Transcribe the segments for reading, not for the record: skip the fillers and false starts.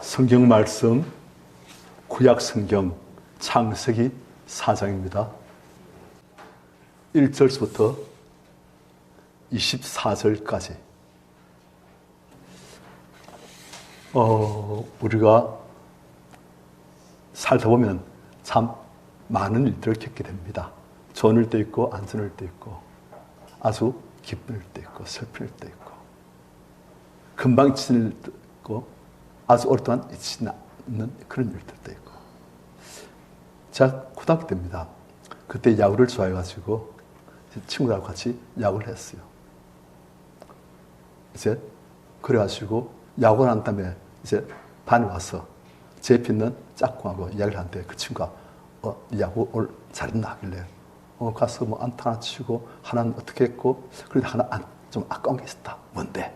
성경 말씀 구약 성경 창세기 4장입니다. 1절부터 24절까지 우리가 살다 보면 참 많은 일들을 겪게 됩니다. 좋을 때 있고 안 좋을 때 있고 아주 기쁠 때 있고 슬플 때 있고 금방 지낼 때 있고 아주 오랫동안 잊지 않는 그런 일들도 있고. 제가 고등학교 때입니다. 그때 야구를 좋아해가지고 친구들하고 같이 야구를 했어요. 이제 그래가지고 야구를 한 다음에 이제 반에 와서 제 옆에 있는 짝꿍하고 이야기를 하는데 그 친구가 야구 오늘 잘했나 하길래 가서 뭐 안타 하나 치고 하나는 어떻게 했고 그런데 하나 좀 아까운 게 있었다. 뭔데?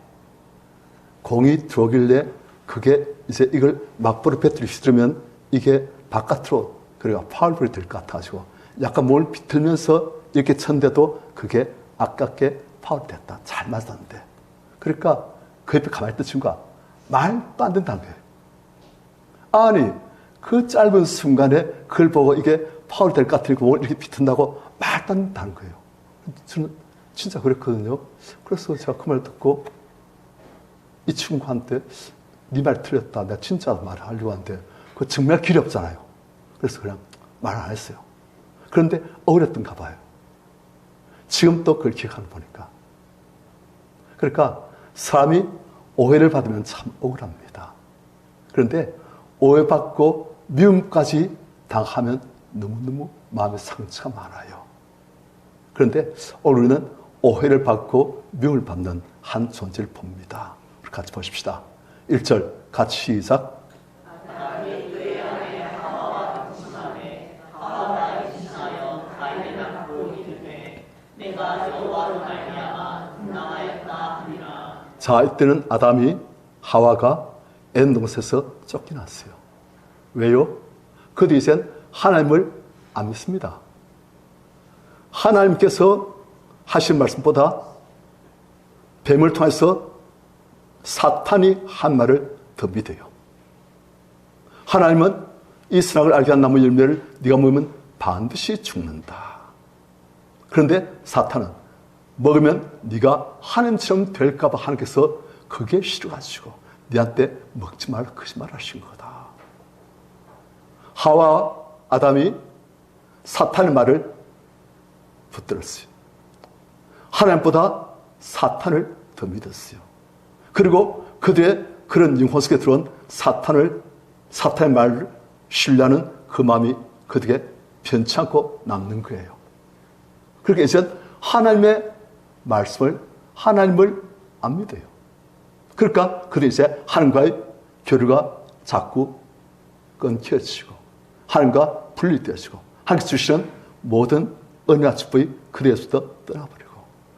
공이 들어오길래 그게 이제 이걸 맞불을 배터리 휘두르면 이게 바깥으로 그래가 파울볼이 될 것 같아가지고 약간 몸을 비틀면서 이렇게 쳤는데도 그게 아깝게 파울이 됐다. 잘 맞았는데. 그러니까 그 옆에 가만히 있던 친구가 말도 안 된다는 거예요. 아니 그 짧은 순간에 그걸 보고 이게 파울이 될 것 같으니까 몸을 이렇게 비튼다고 말도 안 된다는 거예요. 저는 진짜 그랬거든요. 그래서 제가 그 말 듣고 이 친구한테 네 말 틀렸다. 내가 진짜 말을 하려고 하는데 그거 정말 길이 없잖아요. 그래서 그냥 말 안 했어요. 그런데 억울했던가 봐요. 지금 또 그걸 기억하는 보니까. 그러니까 사람이 오해를 받으면 참 억울합니다. 그런데 오해받고 미움까지 당하면 너무너무 마음의 상처가 많아요. 그런데 오늘 우리는 오해를 받고 미움을 받는 한 존재를 봅니다. 같이 보십시다. 1절 같이 시작. 자, 이때는 아담이 하와가 에덴 동산에서 쫓겨났어요. 왜요? 그도 이젠 하나님을 안 믿습니다. 하나님께서 하신 말씀보다 뱀을 통해서 사탄이 한 말을 더 믿어요. 하나님은 이 선악을 알게 한 나무 열매를 네가 먹으면 반드시 죽는다. 그런데 사탄은 먹으면 네가 하나님처럼 될까 봐 하나님께서 그게 싫어가지고 네한테 먹지 말라 거짓말하신 거다. 하와 아담이 사탄의 말을 붙들었어요. 하나님보다 사탄을 더 믿었어요. 그리고 그들의 그런 영혼 속에 들어온 사탄의 말을 신뢰하는 그 마음이 그들에게 변치 않고 남는 거예요. 그러니까 이제 하나님의 말씀을, 하나님을 안 믿어요. 그러니까 그들이 이제 하나님과의 교류가 자꾸 끊겨지고 하나님과 분리되어지고 하나님께서 주시는 모든 은혜와 축복이 그들에서부터 떠나버리고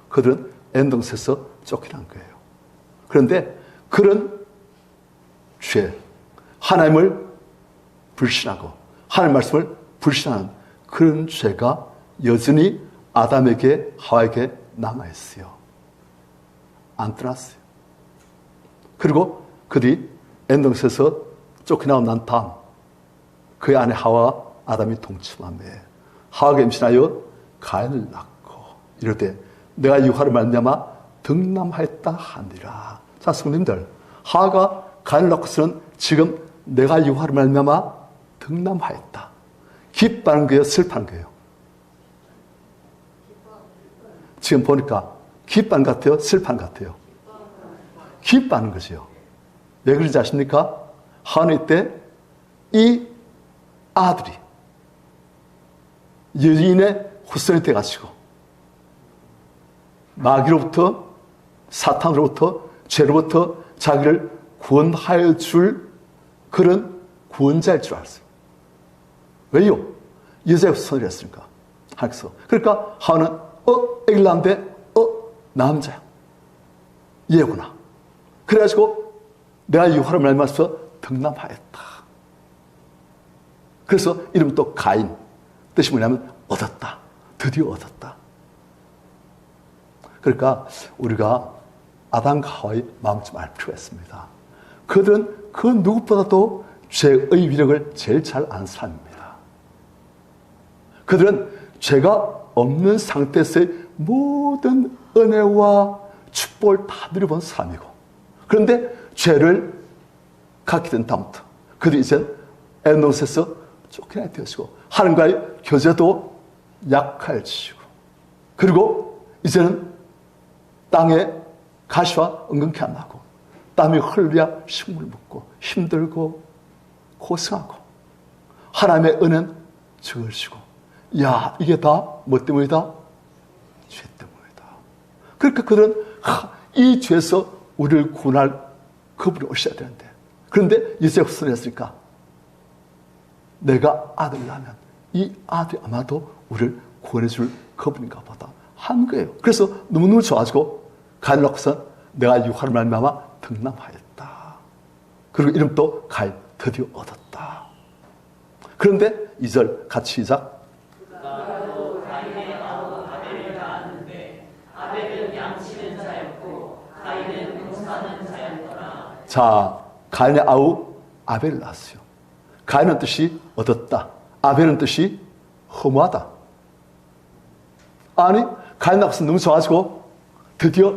그들은 에덴 동산에서 쫓겨난 거예요. 그런데 그런 죄, 하나님을 불신하고 하나님 말씀을 불신하는 그런 죄가 여전히 아담에게 하와에게 남아있어요. 안 떠났어요. 그리고 그들이 에덴 동산에서 쫓겨나고 난 다음 그의 아내 하와와 아담이 동침하며 하와가 임신하여 가인을 낳고 이럴 내가 이 화를 말미암아 득남하였다 하니라. 자, 성도님들, 하와가 가인을 낳고서는 지금 내가 이 화를 말미암아 득남하였다. 기뻐하는 거예요, 슬퍼하는 거예요? 지금 보니까 기뻐하는 것 같아요, 슬퍼하는 것 같아요? 기뻐하는 거죠. 왜 그런지 아십니까? 하와는 이때 이 아들이 여인의 후손이 돼가지고 마귀로부터 사탄으로부터 죄로부터 자기를 구원하여 줄 그런 구원자일 줄 알았어요. 왜요? 여자의 후손을 했으니까. 하나님께서. 그러니까 하와는 애기를 낳는데 남자야. 얘구나. 그래가지고 내가 이 화를 말미암아서 득남하였다. 그래서 이름은 또 가인. 뜻이 뭐냐면 얻었다. 드디어 얻었다. 그러니까 우리가 아담과 하와의 마음 좀 알 필요가 있습니다. 그들은 그 누구보다도 죄의 위력을 제일 잘 아는 사람입니다. 그들은 죄가 없는 상태에서의 모든 은혜와 축복을 다 누려본 사람이고, 그런데 죄를 갖게 된 다음부터 그들이 이제 에노스에서 쫓겨나게 되었고, 하나님과의 교제도 약해지고, 그리고 이제는 땅에 가시와 은근케 안 나고, 땀이 흘려야 식물 먹고 힘들고 고생하고, 하나님의 은혜는 적으시고, 야, 이게 다 뭐 때문이다? 죄 때문이다. 그러니까 그들은 이 죄에서 우리를 구원할 그분이 오셔야 되는데, 그런데 이제 헛소리 했으니까 내가 아들을 낳으면 이 아들이 아마도 우리를 구원해 줄 그분인가 보다 한 거예요. 그래서 너무너무 좋아지고 가인을 놓고선 내가 유하를 말미암아 등남하였다. 그리고 이름도 가인, 드디어 얻었다. 그런데 2절 같이 시작. 자, 가인의 아우 아벨을 낳았어요. 가인은 뜻이 얻었다. 아벨은 뜻이 허무하다. 아니, 가인 낳고서 너무 좋아지고 드디어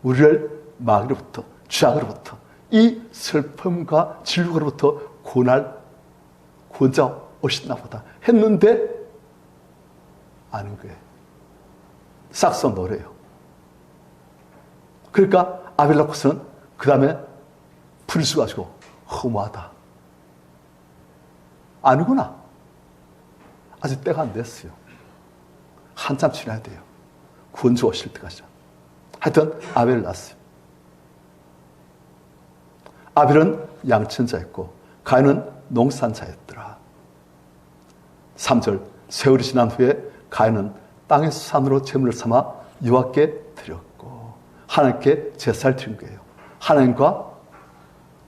우리를 마귀로부터, 죄악으로부터, 이 슬픔과 진흙으로부터 구원할 구원자 오셨나 보다 했는데 아닌 거예요. 싹서 노래요. 그러니까 아벨 낳고서는 그 다음에 풀수 가지고 허무하다. 아니구나. 아직 때가 안 됐어요. 한참 지나야 돼요. 구원주 오실 때까지. 하여튼 아벨을 낳았어요. 아벨은 양천자였고 가인은 농산자였더라. 3절, 세월이 지난 후에 가인은 땅의 수산으로 제물을 삼아 여호와께 드렸고 하나님께 제사를 드린 거예요. 하나님과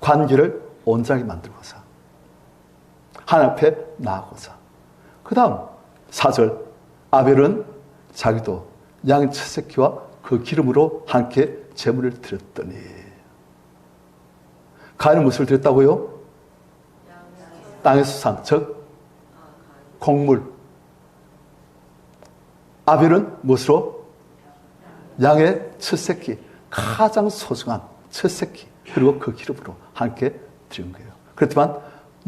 관계를 온전하게 만들고자, 하나님 앞에 나아가고자. 그 다음 4절, 아벨은 자기도 양의 첫 새끼와 그 기름으로 함께 제물을 드렸더니. 가인은 무엇을 드렸다고요? 땅의 수산, 즉 곡물. 아벨은 무엇으로? 양의 첫 새끼, 가장 소중한 첫 새끼, 그리고 그 기름으로 함께 드린 거예요. 그렇지만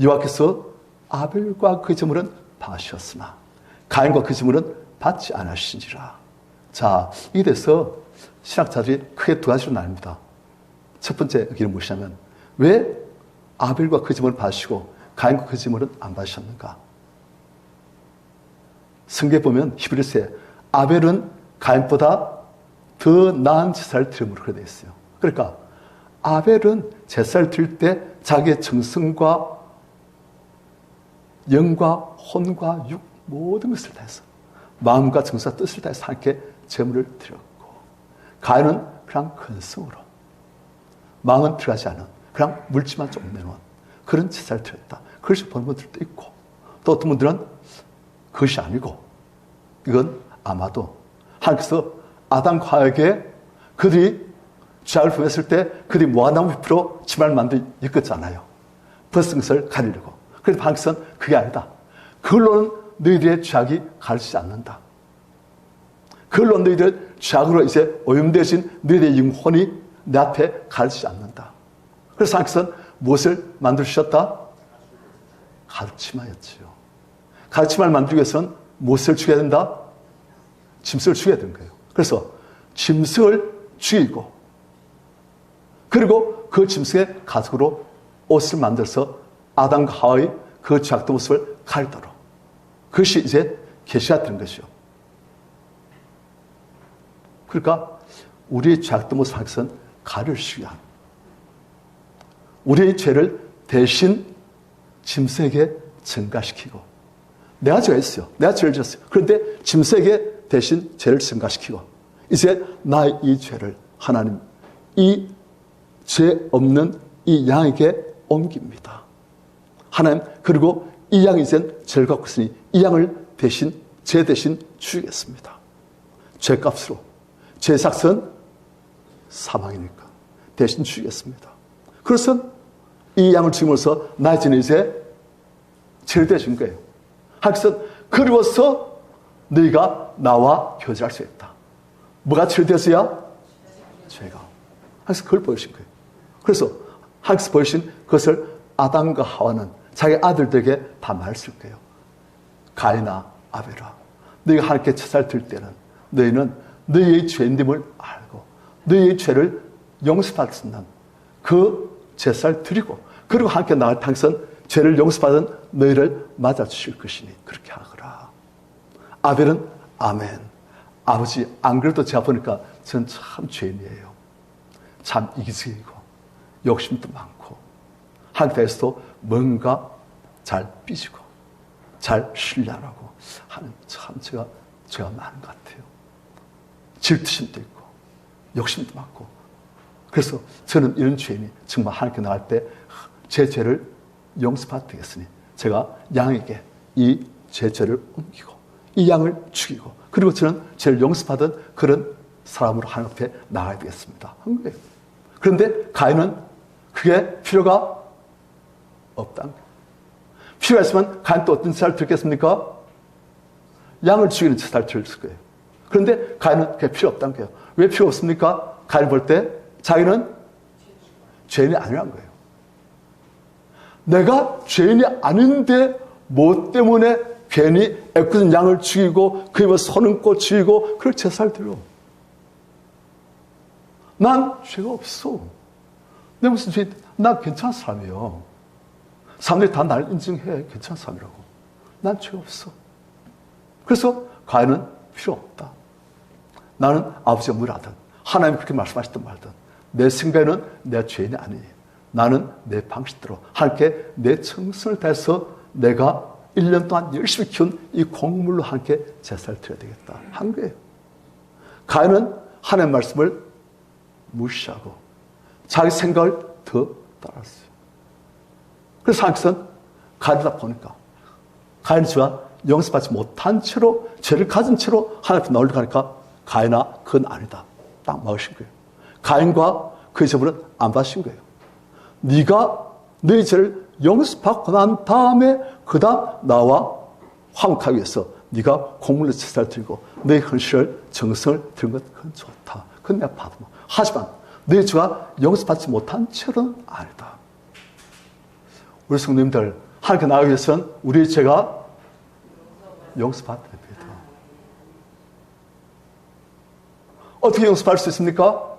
여호와께서 아벨과 그 제물은 받으셨으나 가인과 그 제물은 받지 않으신지라. 자, 이에 대해서 신학자들이 크게 두 가지로 나뉩니다. 첫 번째 의견은 무엇이냐면, 왜 아벨과 그 제물을 받으시고 가인과 그 제물은 안 받으셨는가? 성경에 보면 히브리서에 아벨은 가인보다 더 나은 제사를 드림으로 그렇게 되어 있어요. 그러니까 아벨은 제사를 드릴 때 자기의 정성과 영과 혼과 육 모든 것을 다해서, 마음과 정성과 뜻을 다해서 함께 제물을 드렸고, 가인은 그냥 근성으로 마음은 들어가지 않은, 그냥 물질만 좀 내놓은 그런 제사를 드렸다. 그것이 보는 분들도 있고, 또 어떤 분들은 그것이 아니고 이건 아마도 하나님께서 아담과 하와에게 그들이 죄악을 범했을 때 그들이 무화나무 잎으로 치마를 만들어 입었잖아요. 벗은 것을 가리려고. 그래서 하나님께서는 그게 아니다. 그걸로는 너희들의 죄악이 가르치지 않는다. 그걸로 너희들 죄악으로 이제 오염되어진 너희들의 영혼이 내 앞에 가르치지 않는다. 그래서 하나님께서는 무엇을 만들으셨다? 가르치마였지요. 가르치마를 만들기 위해서는 무엇을 죽여야 된다? 짐승을 죽여야 되는 거예요. 그래서 짐승을 죽이고, 그리고 그 짐승의 가죽으로 옷을 만들어서 아담과 하와의 그 죄악된 모습을 가리도록, 그것이 이제 계시가 되는 것이요. 그러니까 우리의 죄악된 모습을 하나님께서는 가려주시기 위한, 우리의 죄를 대신 짐승에게 전가시키고, 내가 죄가 있어요. 내가 죄를 지었어요. 그런데 짐승에게 대신 죄를 전가시키고, 이제 나의 이 죄를 하나님, 이 죄 없는 이 양에게 옮깁니다. 하나님, 그리고 이 양이 이젠 죄를 갖고 있으니 이 양을 대신, 죄 대신 죽이겠습니다. 죄값으로. 죄의 삭은 사망이니까 대신 죽이겠습니다. 그래서 이 양을 죽임으로써 나의 죄는 이제 제거되어진 거예요. 하나님께서 그리워서 너희가 나와 교제할 수 있다. 뭐가 제거되었어야? 죄가. 하나님께서 그걸 보여주신 거예요. 그래서 하나님께서 보여주신 그것을 아담과 하와는 자기 아들들에게 다 말했을 거예요. 가인아, 아벨아, 너희가 하나님께 제사를 드릴 때는 너희는 너희의 죄임을 알고 너희의 죄를 용서받을 수 있는 그 제사를 드리고 그리고 하나님께 나갈 당선 죄를 용서받은 너희를 맞아주실 것이니 그렇게 하거라. 아벨은 아멘. 아버지, 안 그래도 제가 보니까 저는 참 죄인이에요. 참 이기적이고 욕심도 많고 하나님 대해서도 뭔가 잘 삐지고 잘 신뢰하라고 하는 참 제가 많은 것 같아요. 질투심도 있고 욕심도 많고 그래서 저는 이런 죄인이 정말 하나님께 나갈 때 제 죄를 용서받아야 되겠으니 제가 양에게 이 제 죄를 옮기고 이 양을 죽이고 그리고 저는 죄를 용서받은 그런 사람으로 하나님 앞에 나가야 되겠습니다. 한 거예요. 그런데 가인은 그게 필요가 없다는 거예요. 필요가 있으면 가인 또 어떤 제사를 드렸겠습니까? 양을 죽이는 제사를 드렸을 거예요. 그런데 가인은 그게 필요 없다는 거예요. 왜 필요 없습니까? 가인 볼 때 자기는 죄인이 아니란 거예요. 내가 죄인이 아닌데 뭐 때문에 괜히 애꿎은 양을 죽이고 그 입에 손을 꽂 죽이고 그걸 제사를 드려. 난 죄가 없어. 내가 무슨 죄? 난 괜찮은 사람이에요. 사람들이 다 날 인정해. 괜찮은 사람이라고. 난 죄가 없어. 그래서 가인은 필요 없다. 나는 아버지가 뭐라든 하나님이 그렇게 말씀하셨든 말든 내 생각에는 내가 죄인이 아니니 나는 내 방식대로 하나님께 내 정성을 다해서 내가 1년 동안 열심히 키운 이 곡물로 하나님께 제사를 드려야 되겠다 한 거예요. 가인은 하나님의 말씀을 무시하고 자기 생각을 더 따랐어요. 그래서 하나님께서는 가인을 보니까 가인이 죄가 용서받지 못한 채로 죄를 가진 채로 하나님 앞에 나오려고 하니까 가인아 그건 아니다. 딱 막으신 거예요. 가인과 그의 제물은 안 받으신 거예요. 네가 너희 죄를 용서받고 난 다음에 그 다음 나와 화목하기 위해서 네가 곡물로 제사를 드리고 너희 헌신을 정성을 드린 것 그건 좋다. 그건 내가 받아. 하지만 너희 죄가 용서받지 못한 채로는 아니다. 우리 성도님들 하나님께 나가기 위해서는 우리의 죄가 용서받아야 됩니다. 어떻게 용서받을 수 있습니까?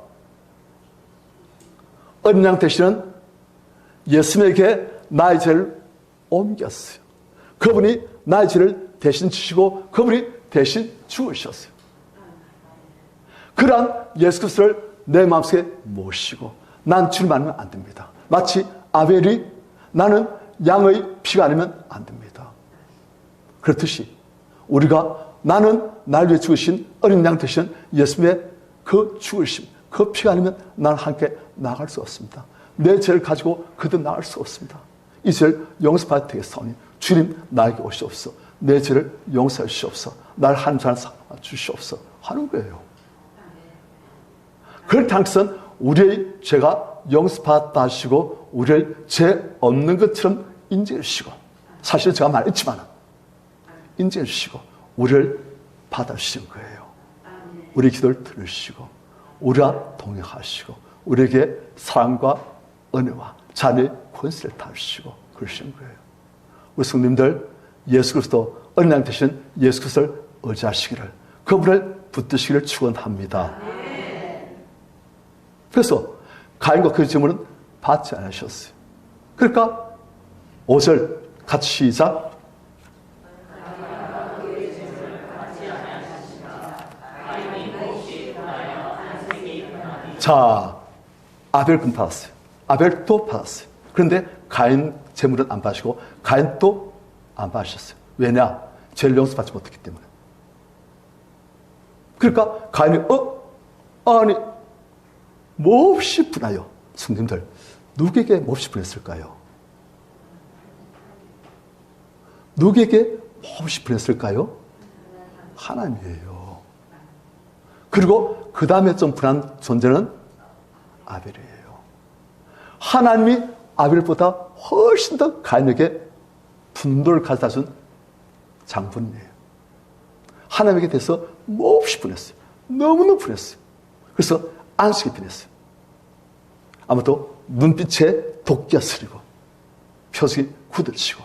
어린 양 대신은 예수님에게 나의 죄를 옮겼어요. 그분이 나의 죄를 대신 지시고 그분이 대신 죽으셨어요. 그러한 예수 그리스도를 내 마음속에 모시고 난 주님 아니면 안 됩니다. 마치 아벨이 나는 양의 피가 아니면 안 됩니다. 그렇듯이 우리가 나는 날 위해 죽으신 어린 양 되신 예수님의 그 죽으심, 그 피가 아니면 나는 함께 나갈 수 없습니다. 내 죄를 가지고 그도 나갈 수 없습니다. 이 죄를 용서받아야 되겠사오니 주님 나에게 오시옵소서. 내 죄를 용서해 주시옵소서. 날 한 잔 주시옵소서 하는 거예요. 그럴 때 하나님께서는 우리의 죄가 용서받았다 하시고 우리의 죄 없는 것처럼 인정해 주시고 사실 제가 말했지만 인정해 주시고 우리를 받아주시는 거예요. 우리 기도를 들으시고 우리와 동행하시고 우리에게 사랑과 은혜와 자녀의 권세를 다주시고 그러시는 거예요. 우리 성님들 예수 그리스도 어린 양 되신 예수 그리스도를 의지하시기를 그분을 붙드시기를 축원합니다. 그래서 가인과 그의 제물은 받지 않으셨어요. 그러니까 5절 같이 시작. 자, 아벨은 받았어요. 아벨도 받았어요. 그런데 가인 제물은 안 받으시고 가인도 안 받으셨어요. 왜냐? 죄를 용서받지 못했기 때문에. 그러니까 가인이 아니 몹시 분하여. 성님들 누구에게 몹시 분했을까요? 누구에게 몹시 분했을까요? 하나님이에요. 그리고 그 다음에 좀 분한 존재는 아벨이에요. 하나님이 아벨보다 훨씬 더 가인에게 분노를 가져다 준 장본인이에요. 하나님에게 대해서 몹시 분했어요. 너무너무 분했어요. 그래서 안식에 변했어요. 아무도 눈빛에 도끼가 쓰리고 표정이 굳어지고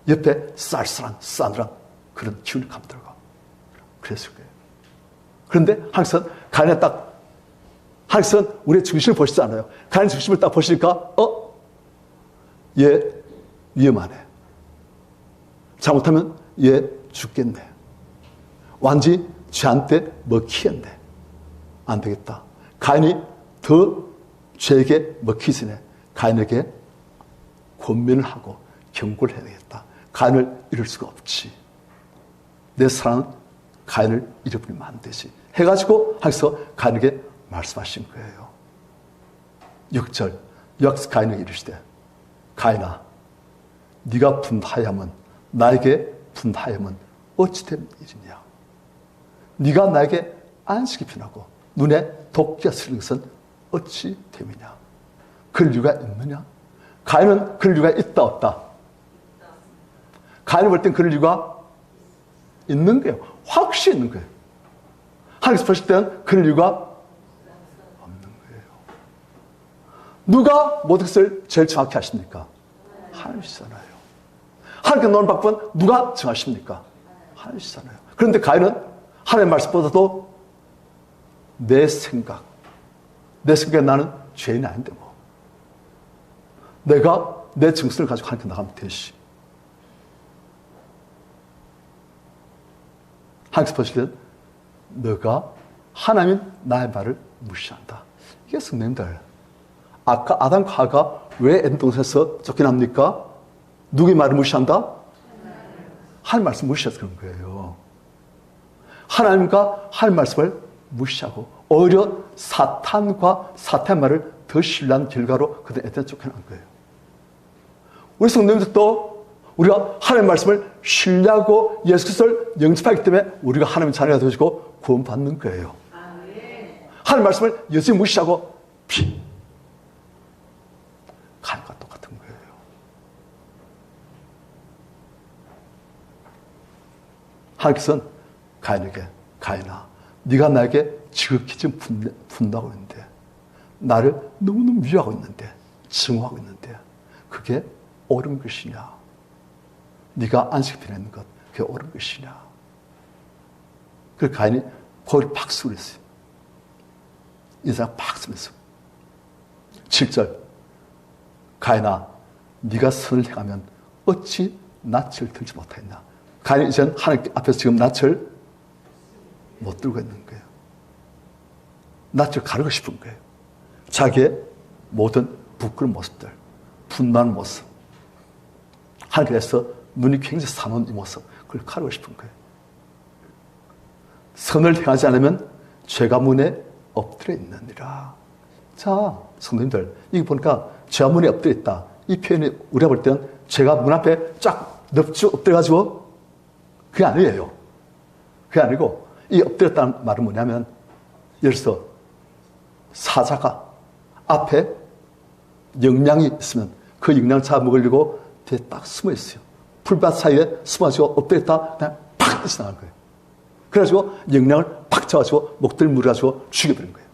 옆에 쌀쌀한 싸늘한 그런 기운이 감돌고 그랬을 거예요. 그런데 하나님께서는 가인의 하나님께서는 우리의 중심을 보시지 않아요. 가인의 중심을 딱 보시니까 얘 위험하네. 잘못하면 얘 죽겠네. 완전히 죄한테 먹히겠네. 안 되겠다. 가인이 더 죄에게 먹히기 전에 가인에게 권면을 하고 경고를 해야 되겠다. 가인을 잃을 수가 없지. 내 사랑은 가인을 잃어버리면 안 되지. 해가지고 하면서 가인에게 말씀하신 거예요. 6절 여호와께서 가인에게 이르시되 가인아 네가 분하야면 나에게 분하야면 어찌 된 일이냐. 네가 나에게 안식이 편하고 눈에 도끼가 쓰는 것은 어찌 됨이냐. 그럴 이유가 있느냐. 가인은 그럴 이유가 있다 없다. 가인을 볼 땐 그럴 이유가 있는 거예요. 확실히 있는 거예요. 하나님께서 보실 때는 그럴 이유가 없는 거예요. 누가 모든 것을 제일 정확히 하십니까? 하나님이시잖아요. 하나님께 너는 바쁜 누가 정하십니까? 하나님이시잖아요. 그런데 가인은 하나님의 말씀보다도 내 생각에 나는 죄인이 아닌데 뭐. 내가 내 정신을 가지고 하나님께 나가면 되지. 하나님께서 보실 때는 너가 하나님인 나의 말을 무시한다. 이게 성도님들, 아까 아담과 하와가 왜 에덴 동산에서 쫓겨납니까? 누구의 말을 무시한다? 하나님 말씀 무시해서 그런 거예요. 하나님과 하나님 말씀을 무시하고 오히려 사탄과 사탄의 말을 더 신뢰한 결과로 그들 에덴에 쫓겨난 거예요. 우리 성도님들도 우리가 하나님의 말씀을 신뢰하고 예수 그리스도를 영접하기 때문에 우리가 하나님의 자녀가 되어지고 구원받는 거예요. 하나님의 말씀을 여전히 무시하고 가인과 똑같은 거예요. 하나님께서는 가인에게 가인아 네가 나에게 지극히 지금 분노하고 있는데 나를 너무너무 미워하고 있는데 증오하고 있는데 그게 옳은 것이냐. 네가 안식을 변했는 것 그게 옳은 것이냐. 그래서 가인이 고개를 팍 숙였어요. 인사가 팍 숙였어. 7절 가인아 네가 선을 행하면 어찌 낯을 들지 못하였나. 가인이 이제는 하나님 앞에서 지금 낯을 못 들고 있는 거예요. 낯을 가르고 싶은 거예요. 자기의 모든 부끄러운 모습들, 분노하는 모습, 하나님께서 눈이 굉장히 사나운 이 모습, 그걸 가르고 싶은 거예요. 선을 행하지 않으면 죄가 문에 엎드려 있느니라. 자, 성도님들, 이거 보니까 죄가 문에 엎드려 있다. 이 표현이 우리가 볼 때는 죄가 문 앞에 쫙 넙죽 엎드려가지고 그게 아니에요. 그게 아니고 이 엎드렸다는 말은 뭐냐면 예를 들어서 사자가 앞에 영양이 있으면 그 영양을 잡아먹으려고 뒤에 딱 숨어 있어요. 풀밭 사이에 숨어가지고 엎드렸다 그냥 팍 뛰쳐 나간 거예요. 그래가지고 영양을 팍 잡아가지고 목덜 물어가지고 죽여버린 거예요.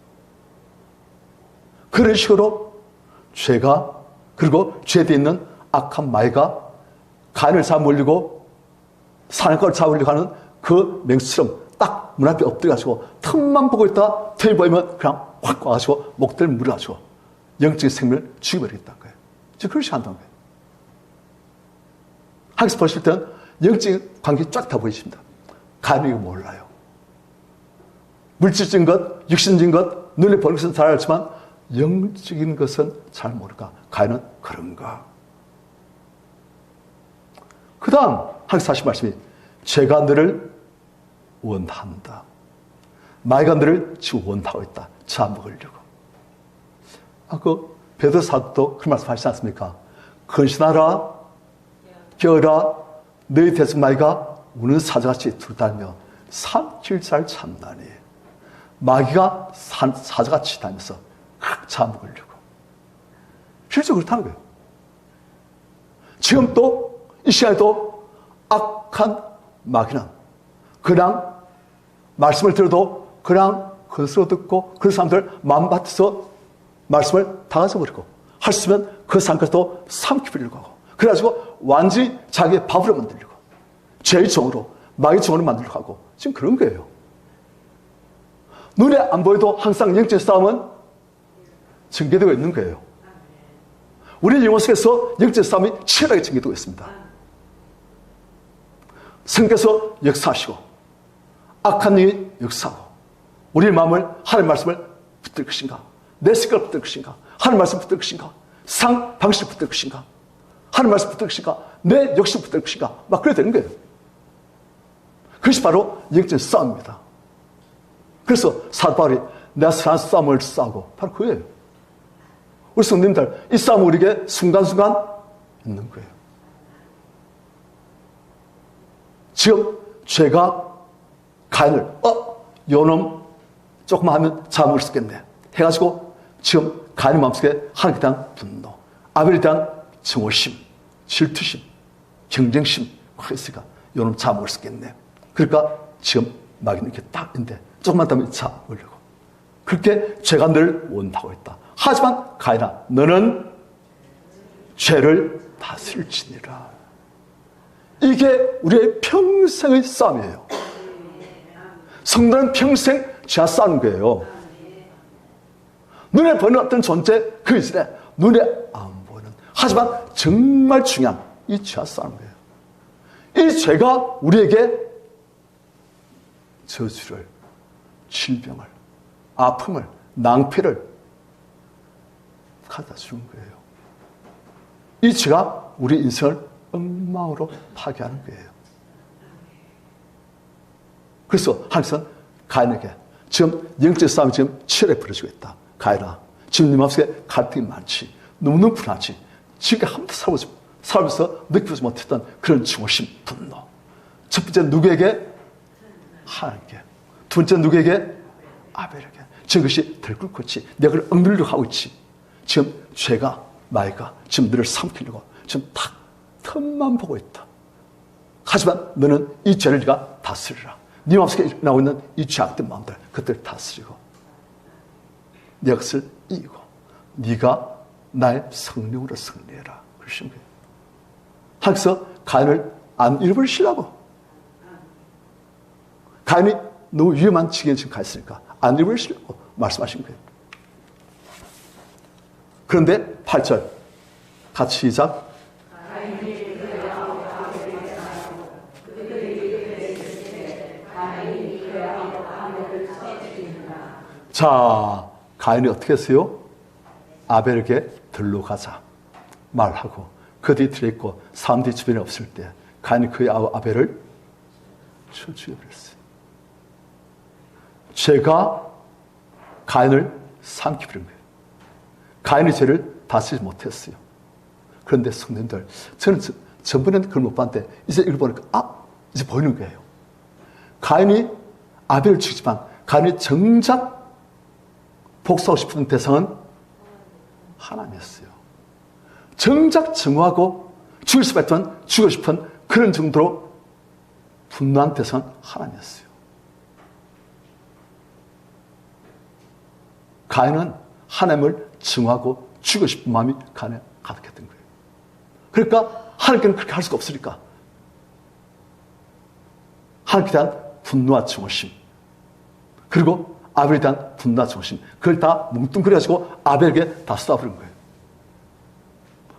그런 식으로 죄가 그리고 죄에 있는 악한 마귀가 가인을 잡아먹으려고 사냥감을 잡으려고 하는 그 맹수처럼 딱 문 앞에 엎드려가지고 틈만 보고 있다 틈이 보이면 그냥 확 와가지고 목덜 물어가지고 영적인 생명을 죽여버리겠다는 거예요. 지금 그렇게 한다는 거예요. 하나님께서 보실 때는 영적인 관계 쫙 다 보이십니다. 가인은 이거 몰라요. 물질적인 것, 육신적인 것, 눈에 보는 것은 잘 알지만 영적인 것은 잘 모르니까 가인은 그런가. 그 다음 하나님께서 하신 말씀이 죄가 너를 원한다. 마귀가 너를 지금 원하고 있다. 잡아먹으려고. 그 베드로 사도도 그 말씀 하시지 않습니까? 근신하라, 겨라, 너희 대적 마귀가 우는 사자같이 두달며 삼킬 잘 참다니. 마귀가 사자같이 다니면서 잡아먹으려고. 실제로 그렇다는 거예요. 지금 또 이 시간에도 악한 마귀는 그냥 말씀을 들어도 그냥 그것으로 듣고 그 사람들 마음밭에서 말씀을 다 가져버리고 할 수 있으면 그 사람까지도 삼켜버리려고 하고 그래가지고 완전히 자기의 밥으로 만들려고 죄의 종으로 마귀의 종으로 만들려고 하고 지금 그런 거예요. 눈에 안 보여도 항상 영적 싸움은 전개되고 있는 거예요. 우리 영혼 속에서 영적 싸움이 치열하게 전개되고 있습니다. 성께서 역사하시고 악한 영이 역사하고 우리의 마음을 하나님의 말씀을 붙들 것인가 내 생각을 붙들 것인가 하나님의 말씀 붙들 것인가 상 방식을 붙들 것인가 하나님의 말씀 붙들 것인가 내 욕심 붙들 것인가 막 그래야 되는 거예요. 그것이 바로 영적 싸움입니다. 그래서 사도 바울이 내가 선한 싸움을 싸우고 바로 그거예요. 우리 성도님들 이 싸움은 우리에게 순간순간 있는 거예요. 지금 죄가 가인을 요놈 조금만 하면 잡아먹을 수 있겠네 해가지고 지금 가인의 마음속에 하나님에 대한 분노 아벨에 대한 증오심 질투심 경쟁심 그랬으니까 요놈 잡아먹을 수 있겠네. 그러니까 지금 마귀는 이렇게 딱 있는데 조금만 더 하면 잡으려고 그렇게 죄가 늘 원하고 있다. 하지만 가인아 너는 죄를 다스릴지니라. 이게 우리의 평생의 싸움이에요. 성도는 평생 죄와 싸우는 거예요. 눈에 보이는 어떤 존재 그 이전에 눈에 안 보이는 하지만 정말 중요한 이 죄와 싸우는 거예요. 이 죄가 우리에게 저주를 질병을 아픔을 낭패를 가져다 주는 거예요. 이 죄가 우리 인생을 엉망으로 파괴하는 거예요. 그래서 하나님께서는 가인에게 지금 영적 싸움이 지금 치열하게 벌어지고 있다. 가인아 지금 네 마음속에 갈등이 많지 너무너무 불안하지 지금까지 한 번도 살면서 느끼지 못했던 그런 증오심 분노 첫 번째 누구에게? 하나님께 두 번째 누구에게? 아벨에게 지금 그것이 들끓고 있지 내가 그걸 억누르려고 하고 있지 지금 죄가 마귀가 지금 너를 삼키려고 지금 탁 틈만 보고 있다. 하지만 너는 이 죄를 네가 다스리라. 네 마음속에 나오고 있는 이 죄악된 마음들 그것들을 다스리고 네 것을 이기고 네가 나의 성령으로 승리해라. 그러신 거예요. 하나님께서 가인을 안 잃어버리시려고 가인이 너무 위험한 지경에 지금 가 있으니까 안 잃어버리시려고 말씀하신 거예요. 그런데 8절 같이 시작. 자, 가인이 어떻게 했어요? 아벨에게 들러 가자 말하고 그 뒤에 들어있고 사람들이 주변에 없을 때 가인이 그의 아벨을 죽여버렸어요. 죄가 가인을 삼켜버린 거예요. 가인의 죄를 다스리지 못했어요. 그런데 성도님들 저는 전번에는 그걸 못 봤는데 이제 이걸 보니까 이제 보이는 거예요. 가인이 아벨을 죽이지만 가인이 정작 복수하고 싶은 대상은 하나님이었어요. 정작 증오하고 죽일 수밖에 없던 죽이고 싶은 그런 정도로 분노한 대상은 하나님이었어요. 가인은 하나님을 증오하고 죽이고 싶은 마음이 가인에 가득했던 거예요. 그러니까 하나님께는 그렇게 할 수가 없으니까 하나님께 대한 분노와 증오심 그리고 아벨에 대한 분노와 증오심 그걸 다 뭉뚱그려가지고 아벨에게 다 쏟아버린 거예요.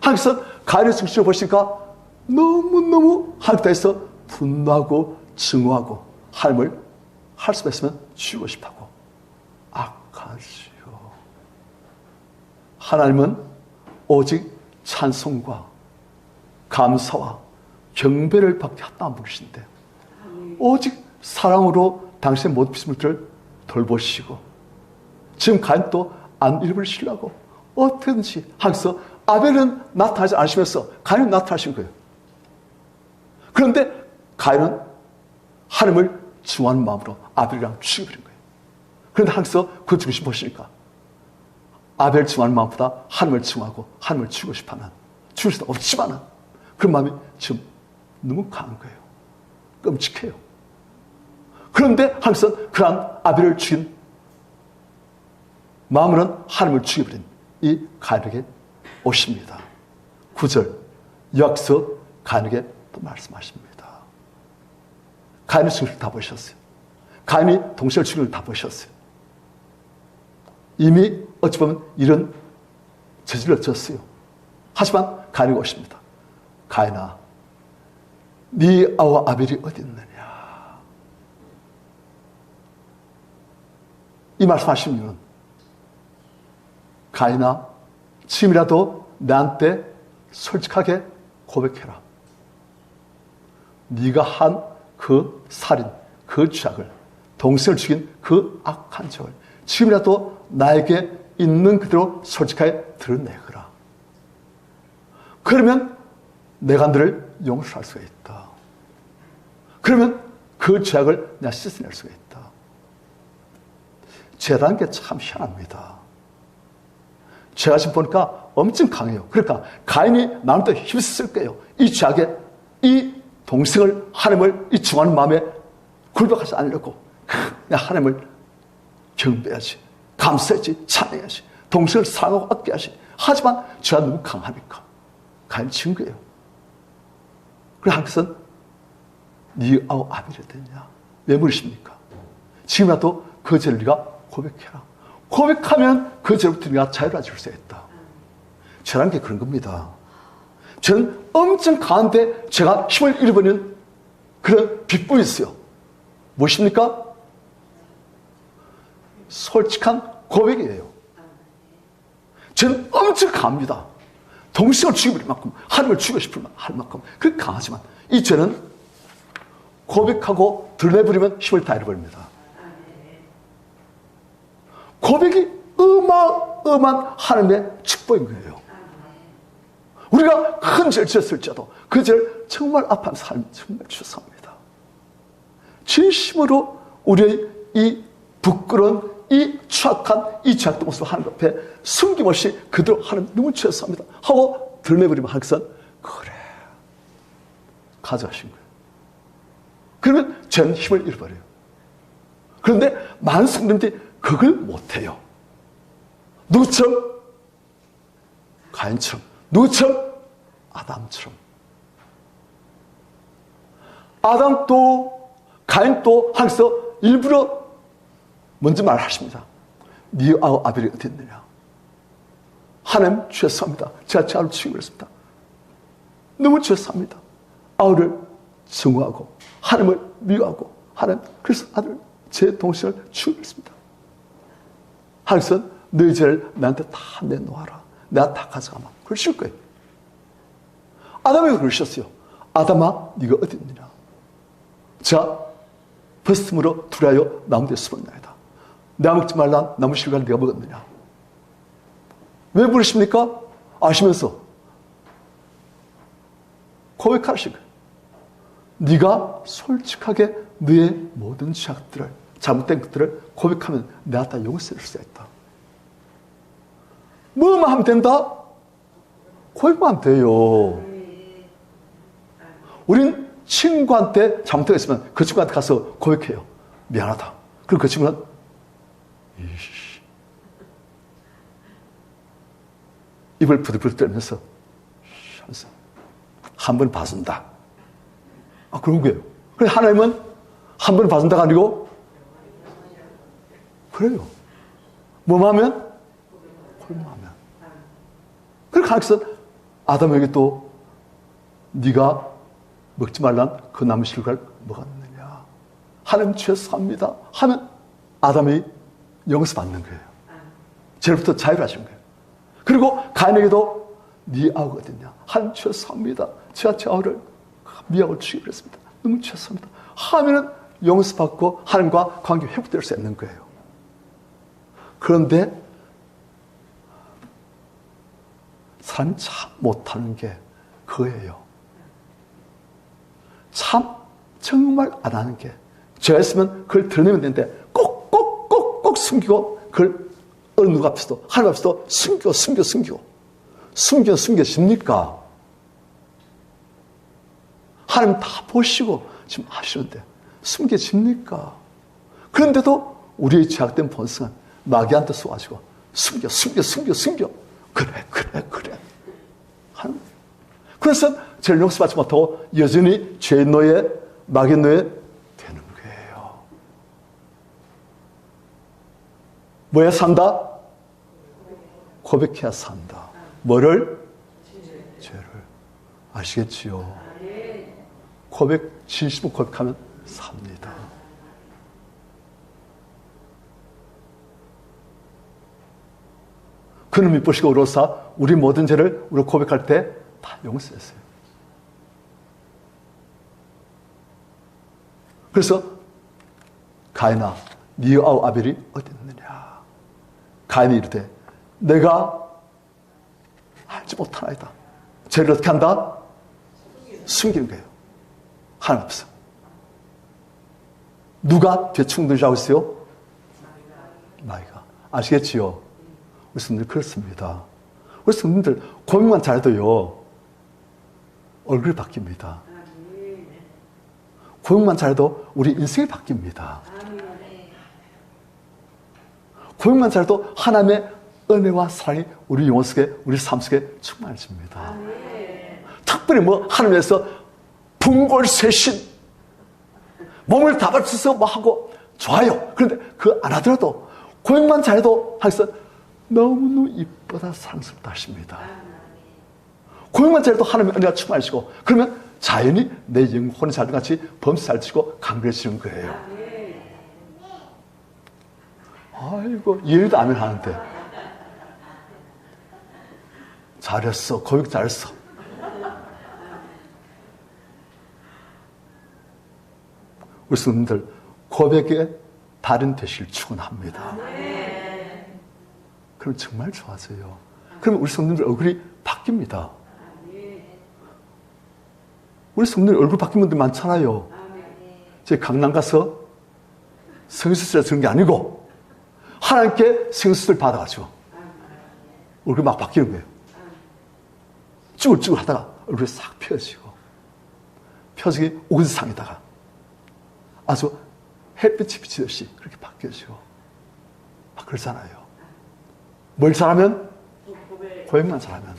하나님께서 가인의 정신을 보시니까 너무너무 하나님께 대해서 분노하고 증오하고 하나님을 할 수가 있으면 죽이고 싶다고 악하지요. 하나님은 오직 찬송과 감사와 경배를 받게 하다 부르신데 오직 사랑으로 당신의 모든 피조물들을 돌보시고 지금 가인 또 안 잃어버리시려고 어떻게든지 하면서 아벨은 나타나지 않으시면서 가인은 나타나신 거예요. 그런데 가인은 하나님을 증오하는 마음으로 아벨이랑 죽여버린 거예요. 그런데 하나님께서 그 중심 보시니까 아벨 증오하는 마음보다 하나님을 증오하고 하나님을 죽이고 싶어하는, 죽일 수도 없지만은 그런 마음이 지금 너무 강한 거예요. 끔찍해요. 그런데 하나님께서는 그러한 아벨을 죽인 마음으로는 하나님을 죽여버린 이 가인에게 오십니다. 9절 여기서 가인에게 또 말씀하십니다. 가인의 죽임을 다 보셨어요. 가인이 동생을 죽임을 다 보셨어요. 이미 어찌 보면 이런 저질을 졌어요. 하지만 가인이 오십니다. 가인아, 네 아와 아벨이 어디 있느냐. 이 말씀하신 이유는 가인아, 지금이라도 나한테 솔직하게 고백해라. 네가 한 그 살인, 그 죄악을, 동생을 죽인 그 악한 죄를 지금이라도 나에게 있는 그대로 솔직하게 드러내거라. 그러면 내가 너를 용서할 수가 있다. 그러면 그 죄악을 내가 씻어낼 수가 있다. 죄라는 게 참 희한합니다. 죄가 지금 보니까 엄청 강해요. 그러니까 가인이 나름대로 힘쓸 거예요. 이 죄악에 이 동생을, 하나님을 이 중요한 마음에 굴복하지 않으려고 그냥 하나님을 경배하지, 감사하지, 찬양하지, 동생을 사랑하고 아껴야지. 하지만 죄가 너무 강하니까 가인이 진 거예요. 그래서 하나님께서는 네 아우 아벨이 됐냐? 왜 물으십니까? 지금이라도 그 죄를 네가 고백해라. 고백하면 그 죄로부터 네가 자유로워질 수 있다. 죄라는 게 그런 겁니다. 죄는 엄청 강한데 제가 힘을 잃어버리는 그런 비법이 있어요. 무엇입니까? 솔직한 고백이에요. 죄는 엄청 강합니다. 동생을 죽여버릴 만큼, 하나님을 죽이고 싶을 만큼 그렇게 강하지만 이 죄는 고백하고 드러내버리면 힘을 다 잃어버립니다. 고백이 어마어마한 하나님의 축복인 거예요. 우리가 큰 죄를 지었을지라도 그 죄를 정말 아파하는 삶이 정말 죄송합니다. 진심으로 우리의 이 부끄러운 이 추악한 이 죄악된 모습을 하나님 앞에 숨김없이 그대로 하나님 너무 죄송합니다 하고 드러내버리면 하나님께서는 그래 가져가신 거예요. 그러면 죄는 힘을 잃어버려요. 그런데 많은 성도님들이 그걸 못해요. 누구처럼? 가인처럼. 누구처럼? 아담처럼. 아담도 가인도 하나님께서 일부러 먼저 말하십니다. 네 아우 아벨이 어디 있느냐. 하나님 죄송합니다. 제가 제 아우를 죽여버렸습니다. 너무 죄송합니다. 아우를 증오하고 하나님을 미워하고 하나님 그래서 아들 제 동생을 죽여버렸습니다. 하나님께서 너희 죄를 나한테 다 내놓아라. 내가 다 가져가마. 그러실 거예요. 아담이 그러셨어요. 아담아 네가 어디 있느냐. 자 벗음으로 두려하여 나무에 숨었나이다. 내가 먹지 말라 나무 실과를 네가 먹었느냐. 왜 부르십니까? 아시면서 고백하신 거예요. 네가 솔직하게 너의 모든 죄악들을 잘못된 것들을 고백하면 내가 다 용서할 수 있다. 뭐만 하면 된다? 고백만 하면 돼요. 우린 친구한테 잘못되어 있으면 그 친구한테 가서 고백해요. 미안하다. 그럼 그 친구는 이씨. 입을 부들부들 떨면서 한 번 봐준다. 아, 그런 거예요. 그래서 하나님은 한 번 봐준다가 아니고 그래요. 뭐만 하면? 고백만 하면. 그러니까 하나님께서 아담에게 또 네가 먹지 말란 그 나무 실과를 먹었느냐. 하나님 죄송합니다 하면 아담이 용서받는 거예요. 죄로부터 자유하신 거예요. 그리고 가인에게도 네 아우가 어딨냐. 하나님 죄송합니다. 제가 제 아우를 미워하고 죽여버렸습니다. 너무 죄송합니다 하면은 용서받고 하나님과 관계 회복될 수 있는 거예요. 그런데 사람이 참 못하는 게 그거예요. 참 정말 안 하는 게 죄가 있으면 그걸 드러내면 되는데 꼭 숨기고 그걸 어느 누가 앞에서도 하나님 앞에서도 숨겨집니까? 하나님 다 보시고 지금 아시는데 숨겨집니까? 그런데도 우리의 죄악된 본성은 마귀한테 쏘아지고 숨겨. 그래. 하는. 그래서 죄를 용서받지 못하고 여전히 죄의 노예, 마귀의 노예 되는 거예요. 뭐에 산다? 고백해야 산다. 뭐를? 죄를. 아시겠지요? 진심으로 고백하면 삽니다. 그는 미쁘시고 의로우사 우리 모든 죄를 우리 고백할 때 다 용서했어요. 그래서 가인아 네 아우 아벨이 어디 있느냐. 가인이 이르되 내가 알지 못하나이다. 죄를 어떻게 한다? 숨기는 거예요. 하나님 앞에서. 누가 뒤충돌이 하고 있어요? 마귀가. 아시겠지요? 우리 성도들 그렇습니다. 우리 성도들 고백만 잘해도요 얼굴이 바뀝니다. 고백만 잘해도 우리 인생이 바뀝니다. 고백만 잘해도 하나님의 은혜와 사랑이 우리 영혼 속에 우리 삶 속에 충만해집니다. 특별히 하나님에서 분골쇄신 몸을 다 바쳐서 하고 좋아요. 그런데 그거 안 하더라도 고백만 잘해도 하면서 너무너무 이쁘다 사랑스럽다 하십니다. 고백만 잘해도 하나님의 은혜가 충만하시고 그러면 자연히 내 영혼이 잘된 같이 범수 잘 치고 강렬해지는 거예요. 아이고 예의도 아멘 하는데 잘했어. 고백 잘했어. 우리 성도들 고백의 달인 되실 축원합니다. 그럼 정말 좋아져요. 그러면 우리 성도들 얼굴이 바뀝니다. 우리 성도들 얼굴 바뀐 분들 많잖아요. 제가 강남 가서 성수술을 주는 게 아니고 하나님께 성수술 받아가지고 얼굴이 막 바뀌는 거예요. 쭈글쭈글 하다가 얼굴이 싹 펴지고 펴지기 온상에다가 아주 햇빛이 비치듯이 그렇게 바뀌어지고 막 그러잖아요. 뭘 잘하면? 고백만 잘하면.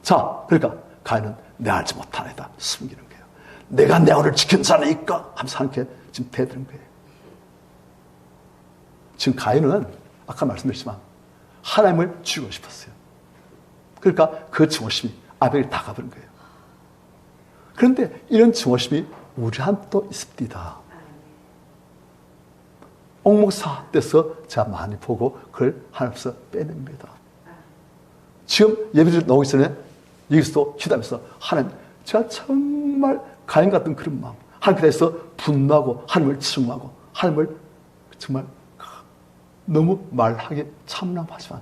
자, 그러니까 가인은 내 알지 못하나이다 숨기는 거예요. 내가 내 아우를 지킨 자니까 하면서 하나님께 지금 대드는 거예요. 지금 가인은 아까 말씀드렸지만 하나님을 죽이고 싶었어요. 그러니까 그 증오심이 아벨이 다 가버린 거예요. 그런데 이런 증오심이 우리한테도 있습니다. 옥목사 때서 제가 많이 보고 그걸 하나님께서 빼냅니다. 지금 예배를 나오기 전에 여기서도 기도하면서 하나님 제가 정말 가인 같은 그런 마음 하나님께 대해서 분노하고 하나님을 증오하고 하나님을 정말 너무 말하기 참남하지만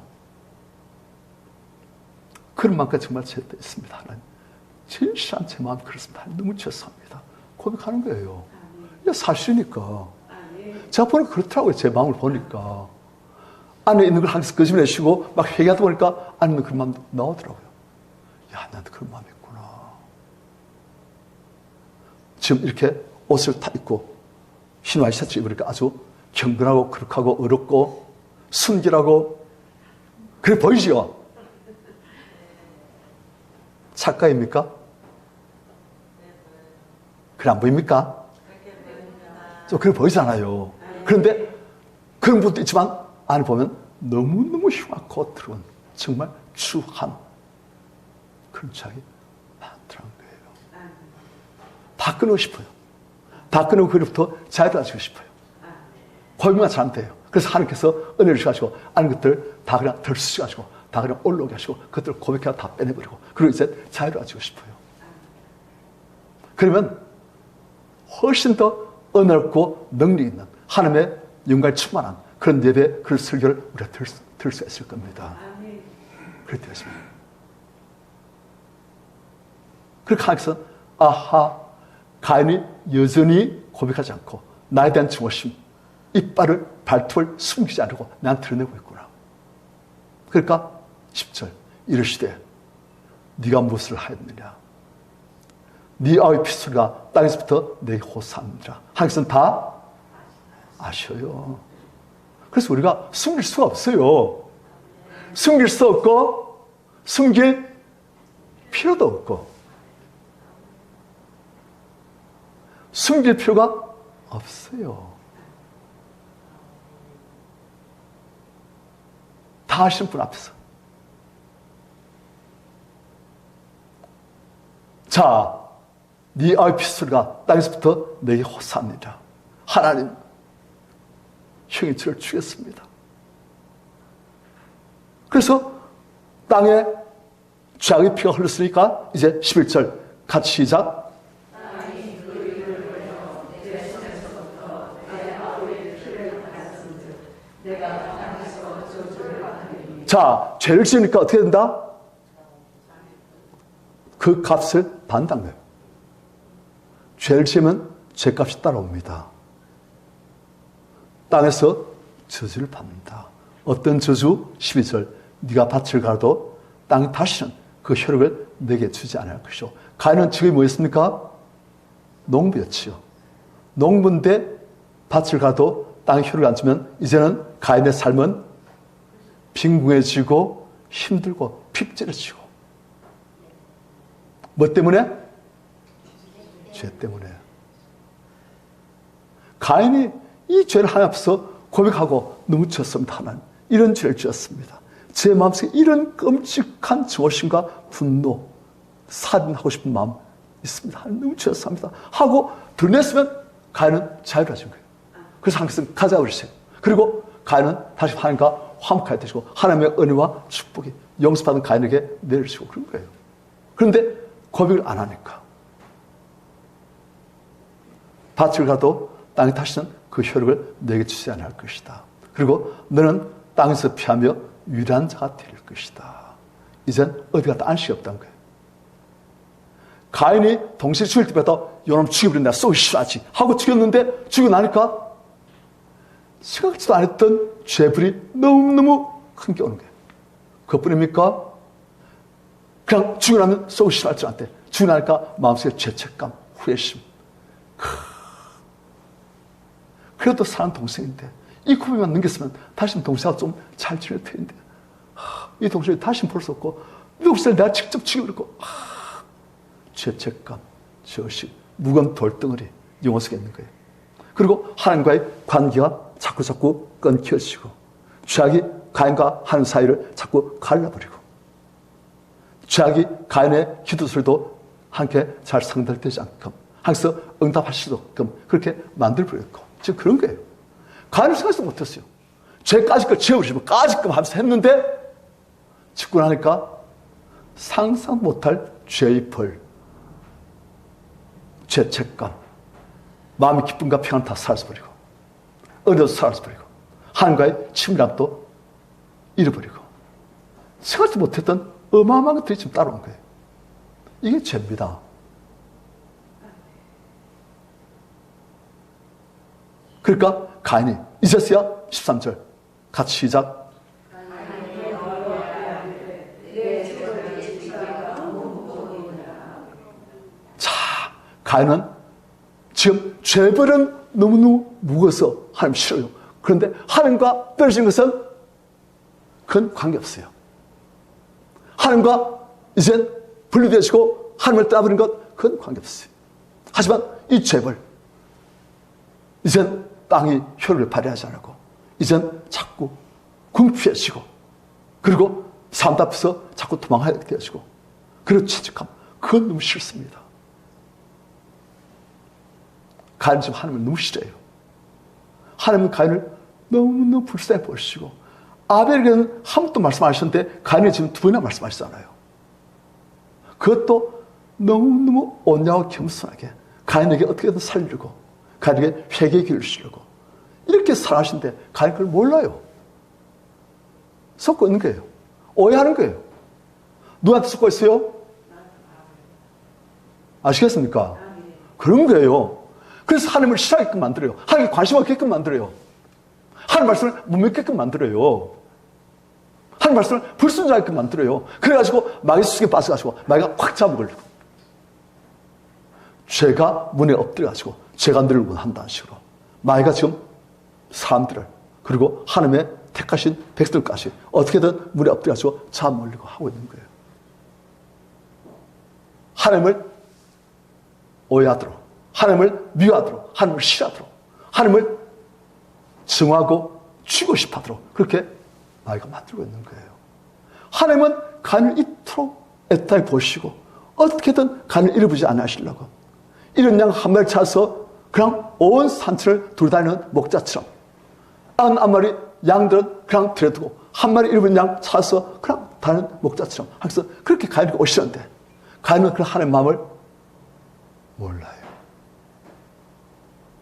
그런 마음까지 정말 제 때 있습니다. 하나님 진실한 제 마음이 그렇습니다. 너무 죄송합니다. 고백하는 거예요. 이게 사실이니까. 제가 보니까 그렇더라고요. 제 마음을 보니까. 안에 있는 걸 항상 거짓말 내쉬고 막 회개하다 보니까 안에 있는 그런 마음도 나오더라고요. 야, 나한테 그런 마음이 있구나. 지금 이렇게 옷을 다 입고 흰 와이셔츠 입으니까 아주 경건하고 거룩하고 어렵고 순결하고 그래 보이죠? 착각입니까? 그래 안 보입니까? 좀 그래 보이잖아요. 그런데 그런 분도 있지만 안에 보면 너무너무 흉악고 더러운 정말 추한 그런 자기 많더라는 거예요. 다 끊고 싶어요. 다 끊고 그로부터 자유로워지고 싶어요. 고백만 잘하면 돼요. 그래서 하나님께서 은혜를 주셔가지고 아는 것들 다 그냥 덜쓰셔가지고 다 그냥 올라오게 하시고 그것들을 고백해서 다 빼내버리고 그리고 이제 자유로워지고 싶어요. 그러면 훨씬 더 은혜롭고 능력 있는 하나님의 영광에 충만한 그런 예배, 그런 설교를 우리가 들 수 있을 겁니다. 그렇게 되었습니다. 그렇게 하면서 아하 가인이 여전히 고백하지 않고 나에 대한 증오심 이빨을 발톱을 숨기지 않고 난 드러내고 있구나. 그러니까 10절 이르시되 네가 무엇을 하였느냐. 네 아우의 핏소리가 땅에서부터 내게 호소하느니라. 하나님께서는 다 아셔요. 그래서 우리가 숨길 수가 없어요. 숨길 수 없고 숨길 필요도 없고 숨길 필요가 없어요. 다 아시는 분 앞에서. 자, 네 아우의 핏소리가 땅에서부터 내게 호소하느니라. 하나님, 형이 저를 죽였습니다. 그래서 땅에 죄악의 피가 흘렀으니까 이제 11절 같이 시작. 자, 죄를 지으니까 어떻게 된다? 그 값을 받는다는 거예요. 죄를 지으면 죄값이 따라옵니다. 땅에서 저주를 받는다. 어떤 저주? 12절 네가 밭을 가도 땅이 다시는 그 혈육을 내게 주지 않을 것이요. 가인은 지금이 뭐였습니까? 농부였지요. 농부인데 밭을 가도 땅에 혈육을 안 주면 이제는 가인의 삶은 빈궁해지고 힘들고 핍절해지고. 뭐 때문에? 죄 때문에. 가인이 이 죄를 하나님 앞에서 고백하고 넘어졌습니다. 하나님, 이런 죄를 지었습니다. 제 마음속에 이런 끔찍한 증오심과 분노, 살인하고 싶은 마음 있습니다. 하나님, 넘어졌습니다. 하고 드러냈으면 가인은 자유로워진 거예요. 그래서 하나님께서 가자 그러세요. 그리고 가인은 다시 하나님과 화목하게 되시고 하나님의 은혜와 축복이 영접받은 가인에게 내려지고 그런 거예요. 그런데 고백을 안 하니까 밭을 가도 땅이 다시는 그 혈육을 내게 주지 않을 것이다. 그리고 너는 땅에서 피하며 유일한 자가 될 것이다. 이젠 어디 갔다 안식이 없다는 거예요. 가인이 동시에 죽일 때마다 요놈 죽여버린 내가 쏘기 싫어하지 하고 죽였는데 죽이고 나니까 생각지도 않았던 죄불이 너무너무 큰 게 오는 거예요. 그것뿐입니까? 그냥 죽이고 나면 쏘기 싫어할 줄 알았대. 죽이고 나니까 마음속에 죄책감, 후회심. 그래도 사는 동생인데 이 고백만 넘겼으면 다시는 동생하고 좀 잘 지낼 텐데 이 동생이 다시는 볼 수 없고 이 동생을 내가 직접 죽여버리고 죄책감, 저식, 무거운 돌덩어리 영혼 속에 있는 거예요. 그리고 하나님과의 관계가 자꾸 끊겨지고 죄악이 가인과 하나님 사이를 자꾸 갈라버리고 죄악이 가인의 기도 소리도 함께 잘 상달되지 않게끔 항상 응답하실 수 없게끔 그렇게 만들어버렸고 지금 그런 거예요. 가인을 생각도 못했어요. 죄까지 걸 지어버리면 까짓끔 하면서 했는데 짓고 나니까 상상 못할 죄의 벌, 죄책감, 마음의 기쁨과 평안 다 사라져버리고 은혜도 사라져버리고 하나님과의 친밀함도 잃어버리고 생각도 못했던 어마어마한 것들이 지금 따라온 거예요. 이게 죄입니다. 그러니까 가인이 이제서야 13절 같이 시작. 자, 가인은 지금 죄벌은 너무너무 무거워서 하나님 싫어요. 그런데 하나님과 떨어진 것은 그건 관계없어요. 하나님과 이젠 분리되어지고 하나님을 떠나버린 것 그건 관계없어요. 하지만 이 죄벌 이젠 땅이 혈육을 발휘하지 않고 이젠 자꾸 궁핍해지고 그리고 사람 앞에서 자꾸 도망하게 되어지고 그리고 죄책감 그건 너무 싫습니다. 가인은 지금 하나님을 너무 싫어해요. 하나님은 가인을 너무너무 불쌍히 보시고 아벨에게는 한 번도 말씀 안 하셨는데 가인이 지금 두 번이나 말씀하시잖아요. 그것도 너무너무 온유하고 겸손하게 가인에게 어떻게든 살리려고 가인에게 회개의 길을 주려고 이렇게 살아가시는데 가인 그걸 몰라요. 섞고 있는 거예요. 오해하는 거예요. 누구한테 섞고 있어요? 아시겠습니까? 그런 거예요. 그래서 하나님을 싫어하게끔 만들어요. 하나님께 관심 없게끔 만들어요. 하나님 말씀을 못 믿게끔 만들어요. 하나님 말씀을 불순종하게끔 만들어요. 그래가지고 마귀 수에 빠져가지고 마귀가 확 잡아걸리고 죄가 문에 엎드려가지고 죄가 늘 원한다는 식으로 마귀가 지금 사람들을 그리고 하나님의 택하신 백성들까지 어떻게든 문에 엎드려가지고 잡아먹으려고 하고 있는 거예요. 하나님을 오해하도록, 하나님을 미워하도록, 하나님을 싫어하도록, 하나님을 증오하고 죽이고 싶어하도록 그렇게 마귀가 만들고 있는 거예요. 하나님은 간을 이토록 애타게 보시고 어떻게든 간을 잃어버리지 않아 하시려고 이런 양 한 마리 찾아서 그냥 온 산천을 돌아다니는 목자처럼 한 마리 양들은 그냥 들여두고 한 마리 잃어버린 양 찾아서 그냥 다니는 목자처럼 그래서 그렇게 가인이 오시는데 가인은 그 하나님의 마음을 몰라요.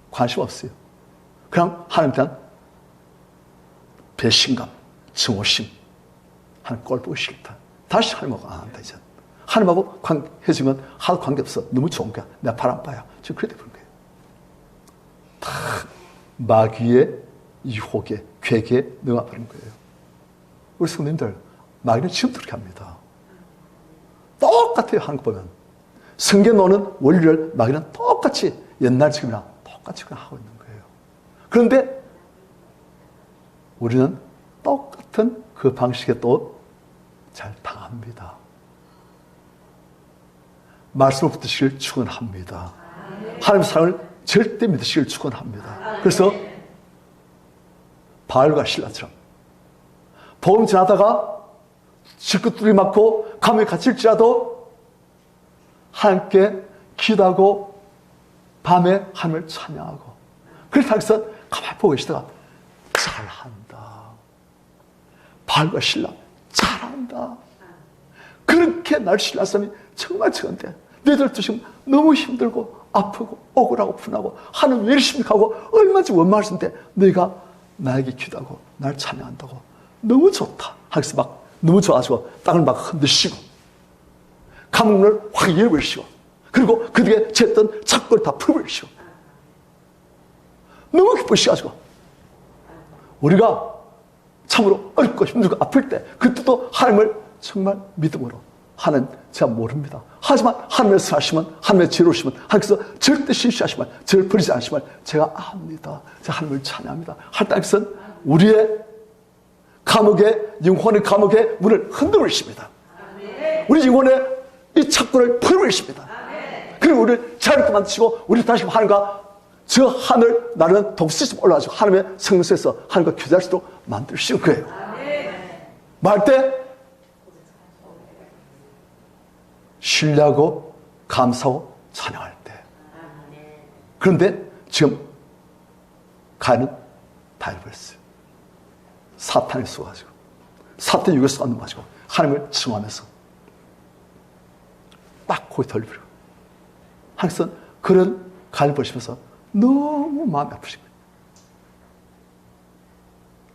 관심 없어요. 그냥 하나님에 대한 배신감, 증오심, 하나님 꼴 보기 싫다. 다시 하나님하고 안 한다, 이제. 하나님하고 헤어진 건 하나도 관계없어. 너무 좋은 거야. 내가 바람 봐요. 지금 그렇게 되는 거예요. 다 마귀의 유혹에, 괴계에 능해버린 거예요. 우리 성도님들, 마귀는 지금도 그렇게 합니다. 똑같아요, 하는 거 보면. 성경에 나오는 원리를 마귀는 똑같이 옛날 지금이랑 똑같이 그냥 하고 있는 거예요. 그런데 우리는 똑같은 그 방식에 또 잘 당합니다. 말씀을 붙드시길 축원합니다. 하나님의 사랑을 절대 믿으시길 축원합니다. 그래서 바알과 신라처럼 복음 전하다가 질끝들이 맞고 감옥에 갇힐지라도 하나님께 기도하고 밤에 하나님을 찬양하고 그렇게 하면서 가만히 보고 계시다가 잘한다. 바알과 신라 잘한다. 그렇게 날 신라 사람이 정말 적은데 너희들도 지금 너무 힘들고 아프고 억울하고 분하고 하나님 왜 이러십니까 하고 얼마든지 원망하시는데 너희가 나에게 기도하고 날 찬양한다고 너무 좋다 하면서 막 너무 좋아가지고 땅을 막 흔드시고 감옥문을 확 열어버리시고 그리고 그들에게 쟀던 착고를 다 풀어버리시고 너무 기쁘시가지고 우리가 참으로 어렵고 힘들고 아플 때 그때도 하나님을 정말 믿음으로 하나님 제가 모릅니다. 하지만 하나님의 선하심은 하나님의 지혜로우심은 하나님께서 절대 실시하시면 저를 버리지 않으시면 제가 압니다. 제가 하나님을 찬양합니다. 할 때는 우리의 감옥의 영혼의 감옥의 문을 흔들으십니다. 우리 영혼의 이 착고를 풀어버리십니다. 그리고 우리를 자유롭게 만드시고 우리 다시 하나님과 저 하늘 나는 독수리처럼 올라가지고 하나님의 성령에서 하나님과 교제할 수 있도록 만드시는 거예요. 말할 때 신뢰하고 감사하고 찬양할 때. 그런데 지금 가인은 다 잃어버렸어요. 사탄에 쏘가지고 사탄의 유혹에 쏘가지고 하나님을 증오하면서 딱 거기 돌려버리고 하나님께서 그런 가인을 보시면서 너무 마음이 아프신 거예요.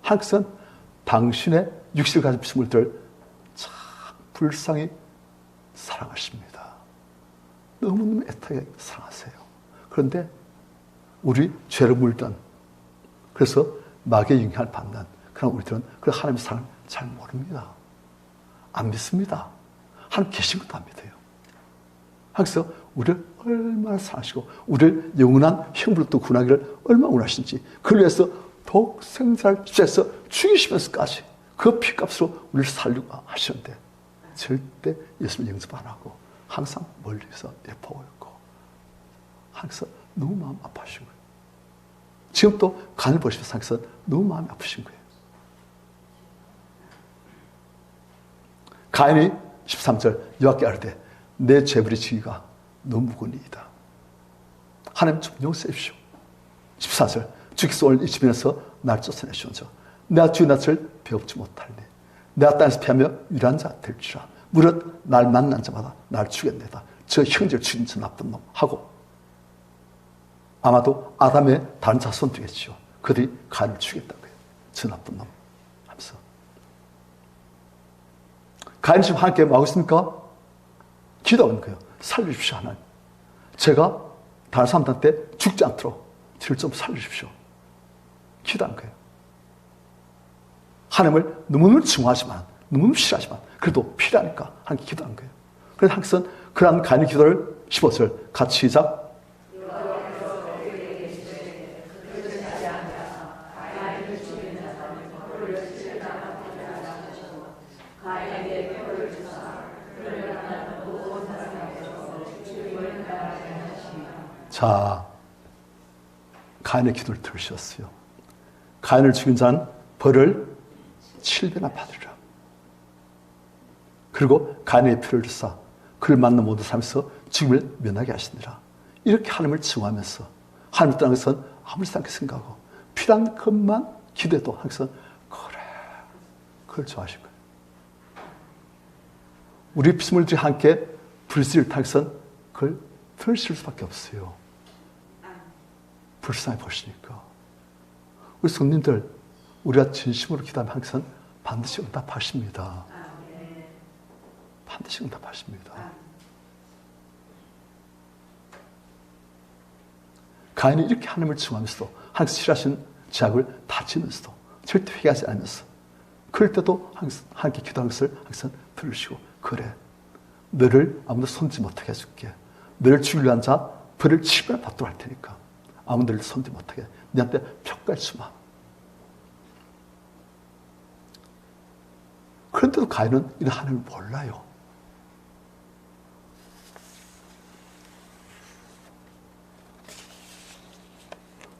하나님께서는 당신의 육신을 가진 피조물들을 참 불쌍히 사랑하십니다. 너무너무 애타게 사랑하세요. 그런데 우리 죄를 물던 그래서 마귀의 영향을 받는 그런 우리들은 그 하나님의 사랑을 잘 모릅니다. 안 믿습니다. 하나님 계신 것도 안 믿어요. 그래서 우리를 얼마나 사랑하시고 우리를 영원한 형벌로부터 구원하기를 얼마나 원하시는지 그걸 위해서 독생자를 주셔서 죽이시면서까지 그 피값으로 우리를 살려고 하시는데 절대 예수님 영접 안 하고 항상 멀리서 예뻐하고 있고 항상 너무 마음 아파하신 거예요. 지금 또 간을 보시면서 항상 너무 마음이 아프신 거예요. 가인이 13절 여호와께 아뢰되 내 죄불의 지기가 너무 무거니이다. 하나님 좀 용서해 주십시오. 14절 주께서 오늘 이 집에서 날 쫓아내시온저 내가 주의 낯을 배웁지 못하니 내가 땅에서 피하며 유일한 자 될지라 무릇 날 만난 자마다 날 죽였네다. 저 형제를 죽인 저 나쁜 놈 하고 아마도 아담의 다른 자손 되겠지요. 그들이 가인을 죽였다고요. 저 나쁜 놈 하면서 가인이 지금 하나님께 뭐 하고 있습니까? 기도하는 거예요. 살려주십시오 하나님. 제가 다른 사람들한테 죽지 않도록 저를 좀 살려주십시오. 기도한 거예요. 하나님을 너무너무 증오하지만, 너무너무 싫어하지만, 그래도 필요하니까 하나님께 기도한 거예요. 그래서 하나님께서는 그러한 가인의 기도를 15절 같이 시작. 자, 가인의 기도를 들으셨어요. 가인을 죽인 자는 벌을 7배나 받으리라. 그리고 가인의 피를 주사 그를 만난 모든 삶에서 죽음을 면하게 하시니라. 이렇게 하나님을 증오하면서 하나님을 떠난 것은 아무렇지 않게 생각하고 필요한 것만 기대도 하면서 그래, 그걸 좋아하신 거예요. 우리 피조물들이 함께 불씨를 타기선 그걸 들으실 수밖에 없어요. 불쌍히 보시니까. 우리 성님들, 우리가 진심으로 기도하면 하나님께서는 반드시 응답하십니다. 반드시 응답하십니다. 가인이 이렇게 하나님을 증오하면서도 하나님께서 싫어하신 죄악을 다 지면서도 절대 회개하지 않으면서 그럴 때도 하나님께 기도하는 것을 하나님께서는 들으시고 그래, 너를 아무도 손지 못하게 해줄게. 너를 죽이려 한 자 벌을 7배나 받도록 할 테니까 아무도 너를 손지 못하게 너한테 평가할 수만. 그런데도 가인은 이런 하나님을 몰라요.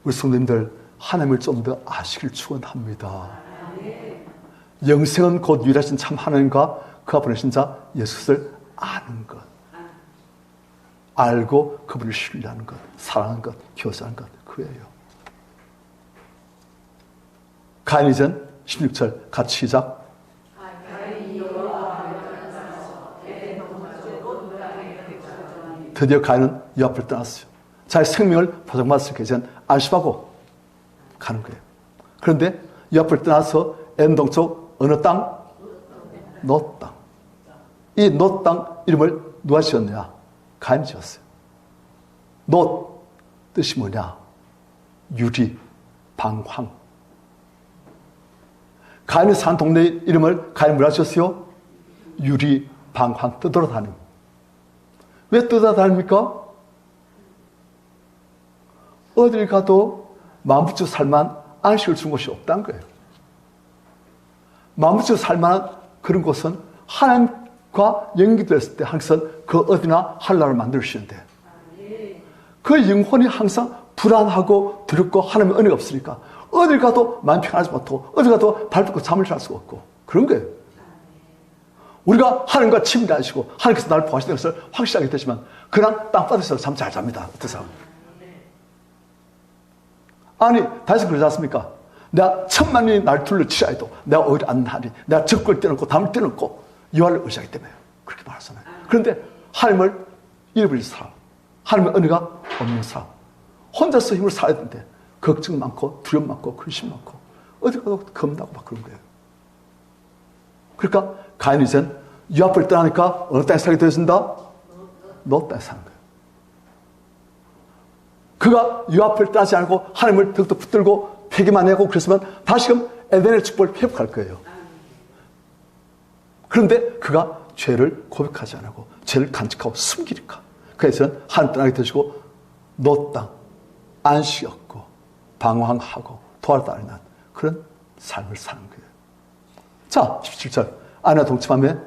우리 성도님들, 하나님을 좀 더 아시길 축원합니다. 영생은 곧 유일하신 참 하나님과 그가 보내신 자 예수를 아는 것, 알고 그분을 신뢰하는 것, 사랑하는 것, 교제하는 것, 그예요. 가인이 전 16절 같이 시작. 드디어 가인은 여호와를 떠났어요. 자기 생명을 보장받았으니까 이제는 안심하고 가는 거예요. 그런데 여호와를 떠나서 에덴 동쪽 어느 땅? 놋 땅. 이 놋 땅 이름을 누가 지었냐? 가인이 지었어요. 놋 뜻이 뭐냐? 유리, 방황. 가인이 산 동네 이름을 가인이 뭐라 지었어요? 유리, 방황, 떠돌아다님. 왜 떠돌아다닙니까? 어딜 가도 마음붙여 살만 안식을 준 곳이 없다는 거예요. 마음붙여 살만한 그런 곳은 하나님과 연결됐을 때 항상 그 어디나 한나라를 만들시는데 그 영혼이 항상 불안하고 두렵고 하나님의 은혜가 없으니까 어딜 가도 마음 편하지 못하고 어딜 가도 발붙고 잠을 잘 수가 없고 그런 거예요. 우리가 하나님과 친밀하시고 하나님께서 나를 보호하시는 것을 확실하게 되지만 그냥 땅바닥에서 잠 잘 잡니다. 어떤 사람? 아니, 다시 그러지 않습니까? 내가 천만이 날 둘러치라 해도 내가 오히려 안 하리. 내가 적을 떼놓고 담을 떼놓고 여호와를 의지하기 때문에 그렇게 말하잖아요. 그런데 하나님을 잃어버린 사람, 하나님의 은혜가 없는 사람, 혼자서 힘을 살아야 되는데 걱정 많고 두려움 많고 근심 많고 어디 가도 겁나고 막 그런 거예요. 그러니까 가인이 이젠 여호와를 떠나니까 어느 땅에 살게 되었습니다? 놋 땅에 사는 거예요. 그가 여호와를 떠나지 않고 하나님을 더욱더 붙들고 회개만 하고 그랬으면 다시금 에덴의 축복을 회복할 거예요. 그런데 그가 죄를 고백하지 않고 죄를 간직하고 숨기니까 그래서 하나님 떠나게 되시고 놋 땅, 안식이 없고 방황하고 돌아다니는 그런 삶을 사는 거예요. 자, 17절 아내와 동침하며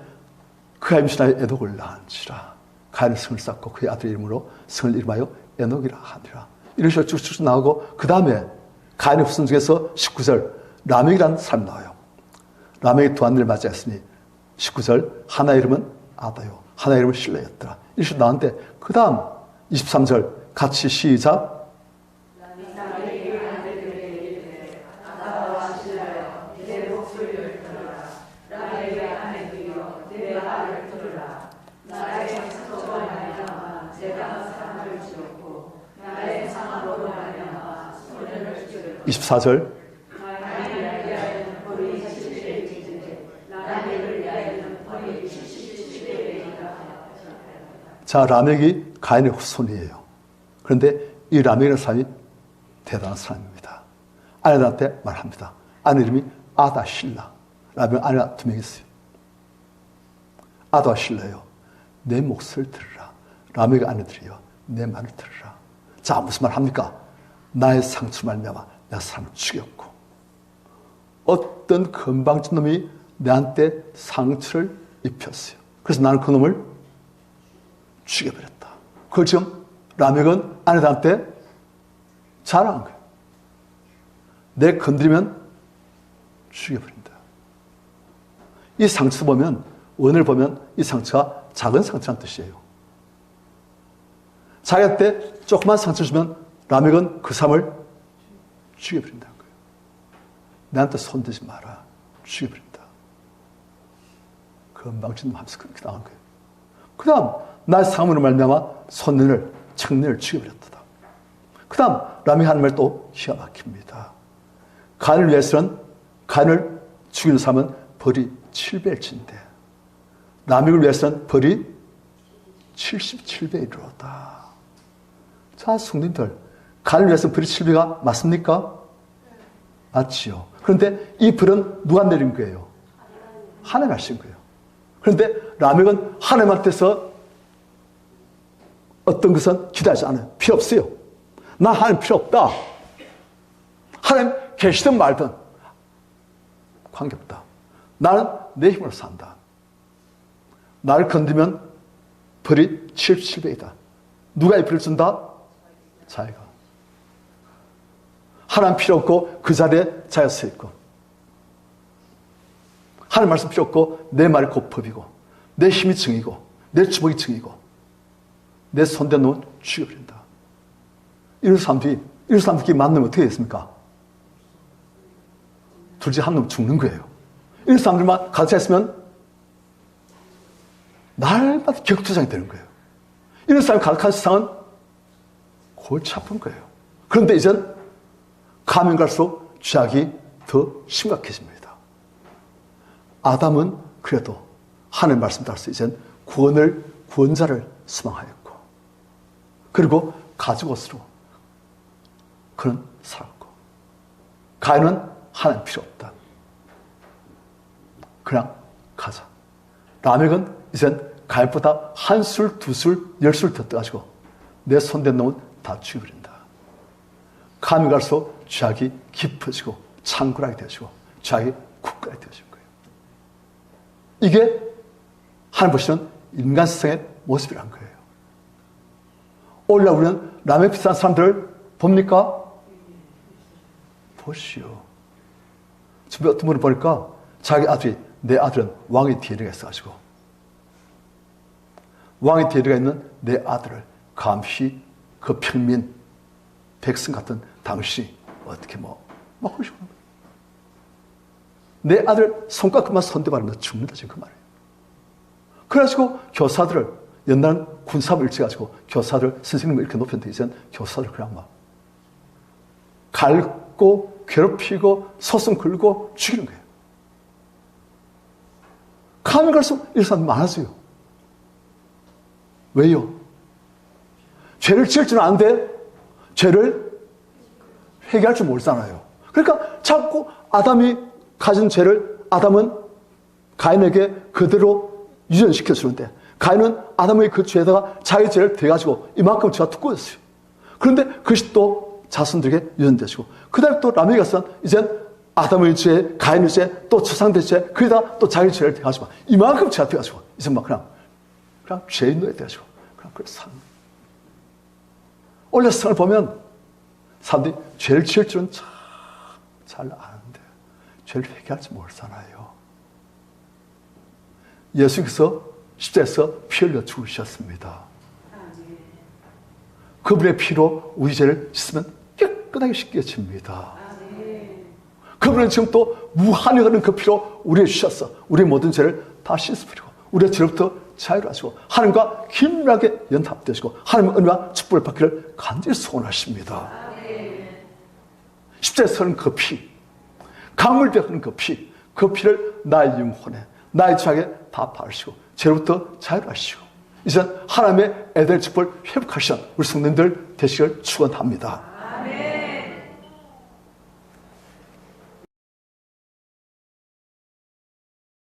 그의 임신하여 에녹을 낳은지라. 가인은 성을 쌓고 그의 아들 이름으로 성을 이름하여 에녹이라 하니라. 이런 식으로 쭉쭉 나오고 그 다음에 가인의 후손 중에서 19절 라멕이라는 사람이 나와요. 라멕이 두 아내를 맞이했으니 19절 하나 이름은 아다요 하나 이름은 실레였더라. 이런 식으로 나왔는데 그 다음 23절 같이 시작. (24절) 자, 라멕이 가인의 후손이에요. 그런데 이 라멕이라는 사람이 대단한 사람입니다. 아내들한테 말합니다. 아내 이름이 아다실라. 라면 아내가 2명 있어요. 아도와 실러요. 내 몫을 들으라. 라면의 아내들이요. 내 말을 들으라. 자, 무슨 말 합니까? 나의 상처를 말미암아 내가 사람을 죽였고 어떤 건방진 놈이 내한테 상처를 입혔어요. 그래서 나는 그 놈을 죽여버렸다. 그걸 지금 라멕은 아내들한테 자랑한 거예요. 내 건드리면 죽여버린다. 이 상처 보면, 원을 보면 이 상처가 작은 상처란 뜻이에요. 자기한테 조그만 상처 주면 라멕은 그 사람을 죽여버린다는 거예요. 내한테 손대지 마라. 죽여버린다. 건방진 놈 하면서 그렇게 당한 거예요. 그 다음 나의 상함으로 말미암아 손년을 청년을 죽여버렸다. 그 다음 라멕이 하는 말 또 기가 막힙니다. 가인을 위해서는 가인을 죽이는 사람은 벌이 7배일진데 라멕을 위해서는 벌이 77배이로다. 자, 성도님들, 가인을 위해서는 벌이 7배가 맞습니까? 맞지요. 그런데 이 벌은 누가 내린 거예요? 하나님 하신 거예요. 그런데 라멕은 하나님한테서 어떤 것은 기대하지 않아요. 필요 없어요. 나 하나님 필요 없다. 하나님 계시든 말든 관계없다. 나는 내 힘으로 산다. 나를 건드리면 벌이 77배이다. 누가 이 벌을 준다? 자기가. 하나님 필요 없고 그 자리에 자기가 서 있고 하나님 말씀 필요 없고 내 말이 곧 법이고 내 힘이 증이고 내 주먹이 증이고 내 손대 놓은 죽여버린다. 이런 사람들끼리 만나면 어떻게 됐습니까? 둘 중에 한 놈 죽는 거예요. 이런 사람들만 같이 있으면 날마다 격투장이 되는 거예요. 이런 사람이 가득한 세상은 골치 아픈 거예요. 그런데 이젠 가면 갈수록 죄악이 더 심각해집니다. 아담은 그래도 하나님 말씀 따라서 이젠 구원자를 소망하였고 그리고 가죽옷으로 그는 살았고 가인은 하나님 필요 없다. 그냥 가자. 라멕은 이젠 가인보다 한 술, 두 술, 10술 더 떠가지고 내 손댄 놈은 다 죽여버린다. 가면 갈수록 죄악이 깊어지고 창굴하게 되어지고 죄악이 굳게 되어진 거예요. 이게 하나님 보시는 인간 세상의 모습이란 거예요. 오늘날 우리는 라멕 비슷한 사람들을 봅니까? 보시오. 주변에 어떤 분을 보니까 자기 아들이, 내 아들은 왕의 DNA가 있어가지고 왕의 DNA가 있는 내 아들을 감히 그 평민 백성 같은 당신이 어떻게 그러시고 거예요. 내 아들 손가락만 손대봐라 죽는다 지금 그 말이에요. 그래가지고 교사들을 옛날은 군사를 일찍해가지고 교사들 선생님을 이렇게 높였는데 이제는 교사들 그냥 막 갈고 괴롭히고 소송 걸고 죽이는 거예요. 가면 갈수록 이런 사람 많아져요. 왜요? 죄를 지을 줄은 아는데 죄를 회개할 줄 모르잖아요. 그러니까 자꾸 아담이 가진 죄를 아담은 가인에게 그대로 유전시켜 주는데 가인은 아담의 그 죄에다가 자기 죄를 대가지고 이만큼 죄가 두꺼웠어요. 그런데 그것이 또 자손들에게 유전되시고 그 다음에 또 라멕이 가서 이젠 아담의 죄, 가인의 죄, 또 조상들의 죄, 그러다가 또 자기 죄를 대가지고 이만큼 죄가 돼가지고 이제 막 그냥 죄인 노예 돼가지고 그냥 그렇게 사는 거예요. 원래 세상을 보면 사람들이 죄를 지을 줄은 잘 아는데 죄를 회개할 줄 모르잖아요. 예수님께서 십자가에서 피 흘려 죽으셨습니다. 그분의 피로 우리 죄를 씻으면 깨끗하게 씻겨집니다. 그분은 지금 또 무한히 흐르는 그 피로 우리를 주셨어. 우리의 모든 죄를 다 씻어버리고 우리의 죄로부터 자유를 하시고 하나님과 긴밀하게 연합되시고 하나님의 은혜와 축복을 받기를 간절히 소원하십니다. 십자가에서 흐르는 그 피, 강물배 흐르는 그 피, 그 피를 나의 영혼에 나의 죄악에 다 바르시고 죄로부터 자유를 하시고 이제 하나님의 애들 축복을 회복하시는 우리 성도님들 되시길 축원합니다.